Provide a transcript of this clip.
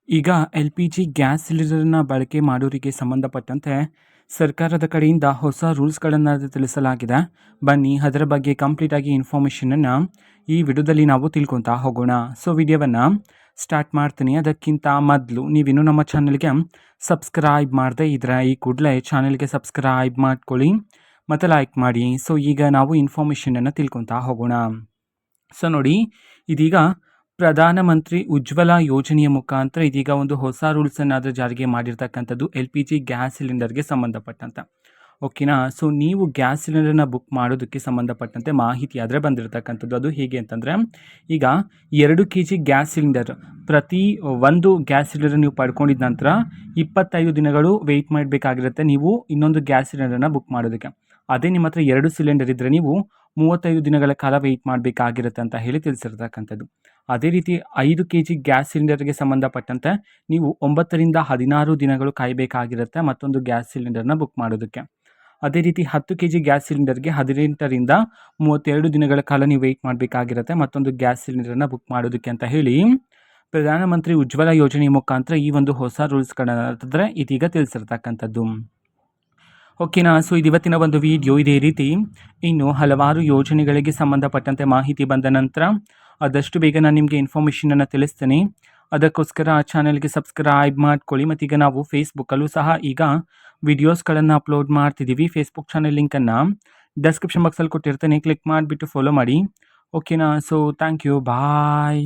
ಈಗ LPG gas ಸಿಲಿಂಡರ್‌ನ ಬಳಕೆ ಮಾಡೋರಿಗೆ ಸಂಬಂಧಪಟ್ಟಂತೆ ಸರ್ಕಾರದ ಕಡೆಯಿಂದ ಹೊಸ ರೂಲ್ಸ್‌ಗಳನ್ನು ತಿಳಿಸಲಾಗಿದೆ. ಬನ್ನಿ ಅದರ ಬಗ್ಗೆ ಕಂಪ್ಲೀಟಾಗಿ ಇನ್ಫಾರ್ಮೇಷನನ್ನು ಈ ವಿಡಿಯೋದಲ್ಲಿ ನಾವು ತಿಳ್ಕೊತಾ ಹೋಗೋಣ. ಸೊ ವಿಡಿಯೋವನ್ನು ಸ್ಟಾರ್ಟ್ ಮಾಡ್ತೀನಿ. ಅದಕ್ಕಿಂತ ಮೊದಲು ನೀವಿನ್ನೂ ನಮ್ಮ ಚಾನಲ್‌ಗೆ ಸಬ್ಸ್ಕ್ರೈಬ್ ಮಾಡದೇ ಇದ್ದರೆ ಈ ಕೂಡಲೇ ಚಾನಲ್‌ಗೆ ಸಬ್ಸ್ಕ್ರೈಬ್ ಮಾಡ್ಕೊಳ್ಳಿ ಮತ್ತು ಲೈಕ್ ಮಾಡಿ. ಸೊ ಈಗ ನಾವು ಇನ್ಫಾರ್ಮೇಷನನ್ನು ತಿಳ್ಕೊತಾ ಹೋಗೋಣ. ಸೊ ನೋಡಿ, ಇದೀಗ ಪ್ರಧಾನಮಂತ್ರಿ ಉಜ್ವಲ ಯೋಜನೆಯ ಮುಖಾಂತರ ಇದೀಗ ಒಂದು ಹೊಸ ರೂಲ್ಸನ್ನು ಜಾರಿಗೆ ಮಾಡಿರ್ತಕ್ಕಂಥದ್ದು LPG ಗ್ಯಾಸ್ ಸಿಲಿಂಡರ್ಗೆ ಸಂಬಂಧಪಟ್ಟಂತೆ. ಓಕೆನಾ. ಸೊ ನೀವು ಗ್ಯಾಸ್ ಸಿಲಿಂಡರ್ನ ಬುಕ್ ಮಾಡೋದಕ್ಕೆ ಸಂಬಂಧಪಟ್ಟಂತೆ ಮಾಹಿತಿ ಆದರೆ ಬಂದಿರತಕ್ಕಂಥದ್ದು. ಅದು ಹೇಗೆ ಅಂತಂದರೆ, ಈಗ 2 kg ಗ್ಯಾಸ್ ಸಿಲಿಂಡರ್ ಪ್ರತಿ ಒಂದು ಗ್ಯಾಸ್ ಸಿಲಿಂಡರ್ ನೀವು ಪಡ್ಕೊಂಡಿದ್ದ ನಂತರ 25 ದಿನಗಳು ವೆಯ್ಟ್ ಮಾಡಬೇಕಾಗಿರುತ್ತೆ ನೀವು ಇನ್ನೊಂದು ಗ್ಯಾಸ್ ಸಿಲಿಂಡರ್ನ ಬುಕ್ ಮಾಡೋದಕ್ಕೆ. ಅದೇ ನಿಮ್ಮ ಹತ್ರ 2 ಸಿಲಿಂಡರ್ ಇದ್ದರೆ ನೀವು 35 ದಿನಗಳ ಕಾಲ ವೆಯ್ಟ್ ಮಾಡಬೇಕಾಗಿರುತ್ತೆ ಅಂತ ಹೇಳಿ ತಿಳಿಸಿರ್ತಕ್ಕಂಥದ್ದು. ಅದೇ ರೀತಿ 5 kg ಗ್ಯಾಸ್ ಸಿಲಿಂಡರ್ಗೆ ಸಂಬಂಧಪಟ್ಟಂತೆ ನೀವು 9 ರಿಂದ 16 ದಿನಗಳು ಕಾಯಬೇಕಾಗಿರುತ್ತೆ ಮತ್ತೊಂದು ಗ್ಯಾಸ್ ಸಿಲಿಂಡರ್ನ ಬುಕ್ ಮಾಡೋದಕ್ಕೆ. ಅದೇ ರೀತಿ 10 kg ಗ್ಯಾಸ್ ಸಿಲಿಂಡರ್ಗೆ 18 ರಿಂದ 32 ದಿನಗಳ ಕಾಲ ನೀವು ವೆಯ್ಟ್ ಮಾಡಬೇಕಾಗಿರುತ್ತೆ ಮತ್ತೊಂದು ಗ್ಯಾಸ್ ಸಿಲಿಂಡರ್ನ ಬುಕ್ ಮಾಡೋದಕ್ಕೆ ಅಂತ ಹೇಳಿ ಪ್ರಧಾನಮಂತ್ರಿ ಉಜ್ವಲ ಯೋಜನೆಯ ಮುಖಾಂತರ ಈ ಒಂದು ಹೊಸ ರೂಲ್ಸ್ಗಳನ್ನ ಇದೀಗ ತಿಳಿಸಿರ್ತಕ್ಕಂಥದ್ದು. ಓಕೆನಾ. ಸೊ ಇವತ್ತಿನ ಒಂದು ವಿಡಿಯೋ ಇದೇ ರೀತಿ ಇನ್ನು ಹಲವಾರು ಯೋಜನೆಗಳಿಗೆ ಸಂಬಂಧಪಟ್ಟಂತೆ ಮಾಹಿತಿ ಬಂದ ನಂತರ ಆದಷ್ಟು ಬೇಗ ನಾನು ನಿಮಗೆ ಇನ್ಫಾರ್ಮೇಷನನ್ನು ತಿಳಿಸ್ತೀನಿ. ಅದಕ್ಕೋಸ್ಕರ ಆ ಚಾನಲ್ಗೆ ಸಬ್ಸ್ಕ್ರೈಬ್ ಮಾಡ್ಕೊಳ್ಳಿ. ಮತ್ತೀಗ ನಾವು ಫೇಸ್ಬುಕ್ಕಲ್ಲೂ ಸಹ ಈಗ ವಿಡಿಯೋಸ್ಗಳನ್ನು ಅಪ್ಲೋಡ್ ಮಾಡ್ತಿದ್ದೀವಿ. ಫೇಸ್ಬುಕ್ ಚಾನಲ್ ಲಿಂಕನ್ನು ಡಿಸ್ಕ್ರಿಪ್ಷನ್ ಬಾಕ್ಸಲ್ಲಿ ಕೊಟ್ಟಿರ್ತೇನೆ, ಕ್ಲಿಕ್ ಮಾಡಿಬಿಟ್ಟು ಫಾಲೋ ಮಾಡಿ. ಓಕೆನಾ. So thank you, bye.